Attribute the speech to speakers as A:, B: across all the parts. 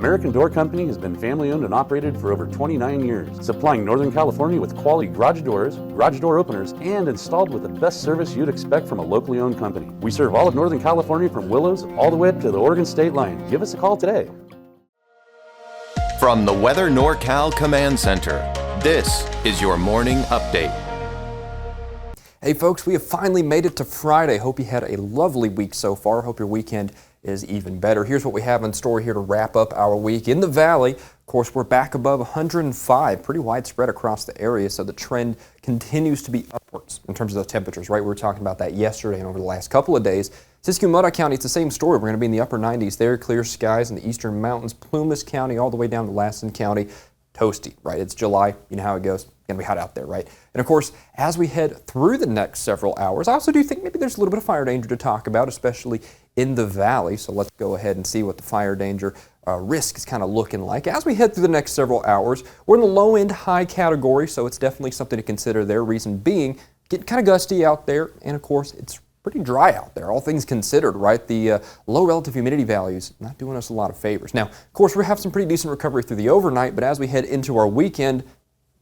A: American Door Company has been family owned and operated for over 29 years, supplying Northern California with quality garage doors, garage door openers, and installed with the best service you'd expect from a locally owned company. We serve all of Northern California from Willows all the way up to the Oregon state line. Give us a call today.
B: From the Weather NorCal Command Center, this is your morning update.
C: Hey folks, we have finally made it to Friday. Hope you had a lovely week so far. Hope your weekend is even better. Here's what we have in store here to wrap up our week. In the valley, of course, we're back above 105, pretty widespread across the area, so the trend continues to be upwards in terms of the temperatures, right? We were talking about that yesterday and over the last couple of days. Siskiyou-Modoc County, it's the same story. We're going to be in the upper 90s there, clear skies in the eastern mountains, Plumas County all the way down to Lassen County. Toasty, right? It's July. You know how it goes. It's going to be hot out there, right? And of course, as we head through the next several hours, I also do think maybe there's a little bit of fire danger to talk about, especially in the valley. So let's go ahead and see what the fire danger risk is kind of looking like. As we head through the next several hours, we're in the low end high category, so it's definitely something to consider there. Reason being, getting kind of gusty out there, and of course, it's pretty dry out there, all things considered, right? The low relative humidity values not doing us a lot of favors. Now, of course, we have some pretty decent recovery through the overnight, but as we head into our weekend,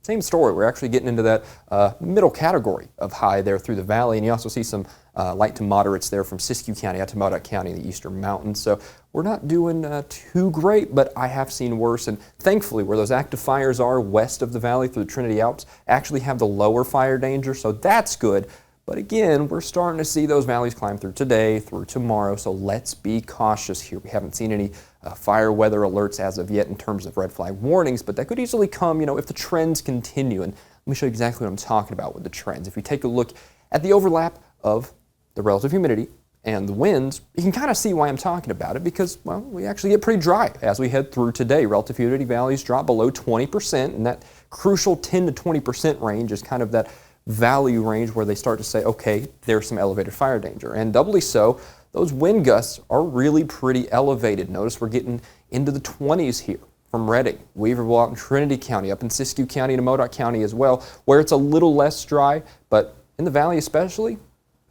C: same story. We're actually getting into that middle category of high there through the valley, and you also see some light to moderates there from Siskiyou County out to Modoc County in the eastern mountains. So we're not doing too great, but I have seen worse, and thankfully where those active fires are west of the valley through the Trinity Alps actually have the lower fire danger, so that's good. But again, we're starting to see those valleys climb through today, through tomorrow, so let's be cautious here. We haven't seen any fire weather alerts as of yet in terms of red flag warnings, but that could easily come, if the trends continue. And let me show you exactly what I'm talking about with the trends. If we take a look at the overlap of the relative humidity and the winds, you can kind of see why I'm talking about it because, well, we actually get pretty dry as we head through today. Relative humidity values drop below 20%, and that crucial 10 to 20% range is kind of that value range where they start to say, okay, there's some elevated fire danger. And doubly so, those wind gusts are really pretty elevated. Notice we're getting into the 20s here from Redding, Weaverville out in Trinity County, up in Siskiyou County and Modoc County as well, where it's a little less dry, but in the valley especially,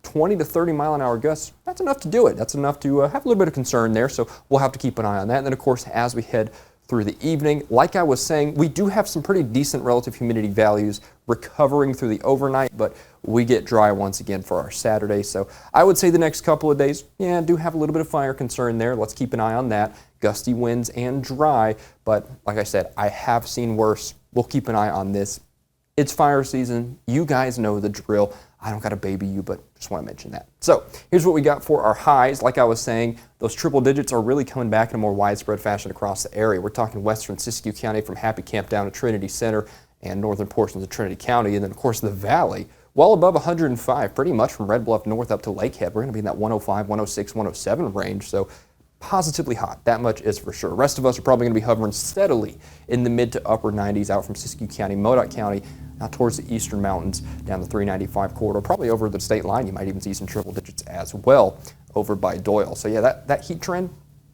C: 20 to 30 mile an hour gusts, that's enough to do it. That's enough to have a little bit of concern there, so we'll have to keep an eye on that. And then of course, as we head through the evening, like I was saying, we do have some pretty decent relative humidity values recovering through the overnight, but we get dry once again for our Saturday. So I would say the next couple of days, do have a little bit of fire concern there. Let's keep an eye on that. Gusty winds and dry, but like I said, I have seen worse. We'll keep an eye on this. It's fire season. You guys know the drill. I don't got to baby you, but just want to mention that. So here's what we got for our highs. Like I was saying, those triple digits are really coming back in a more widespread fashion across the area. We're talking western Siskiyou County from Happy Camp down to Trinity Center and northern portions of Trinity County. And then, of course, the valley, well above 105, pretty much from Red Bluff north up to Lakehead. We're going to be in that 105, 106, 107 range. So positively hot. That much is for sure. The rest of us are probably going to be hovering steadily in the mid to upper 90s out from Siskiyou County, Modoc County, out towards the eastern mountains, down the 395 corridor, probably over the state line. You might even see some triple digits as well over by Doyle. So yeah, that heat trend,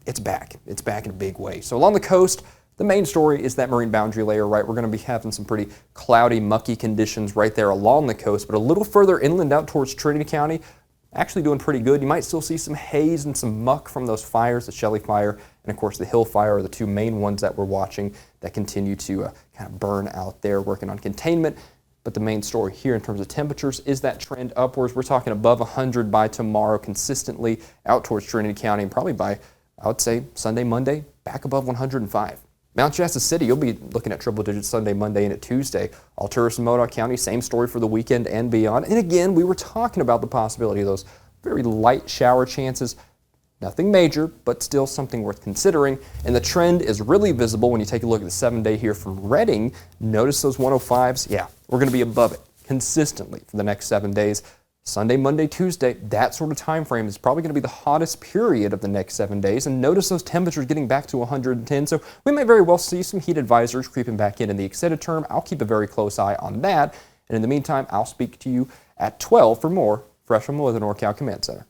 C: it's back. It's back in a big way. So along the coast, the main story is that marine boundary layer, right? We're going to be having some pretty cloudy, mucky conditions right there along the coast, but a little further inland out towards Trinity County, actually doing pretty good. You might still see some haze and some muck from those fires, the Shelley Fire and of course the Hill Fire are the two main ones that we're watching that continue to kind of burn out there, working on containment. But the main story here in terms of temperatures is that trend upwards. We're talking above 100 by tomorrow consistently out towards Trinity County, and probably by, I would say, Sunday, Monday, back above 105. Mount Shasta City, you'll be looking at triple digits Sunday, Monday, and at Tuesday. Alturas and Modoc County, same story for the weekend and beyond. And again, we were talking about the possibility of those very light shower chances. Nothing major, but still something worth considering. And the trend is really visible when you take a look at the 7-day here from Redding. Notice those 105s. Yeah, we're going to be above it consistently for the next 7 days. Sunday, Monday, Tuesday, that sort of time frame is probably going to be the hottest period of the next 7 days. And notice those temperatures getting back to 110. So we may very well see some heat advisories creeping back in the extended term. I'll keep a very close eye on that. And in the meantime, I'll speak to you at 12 for more Fresh from the Weather NorCal Command Center.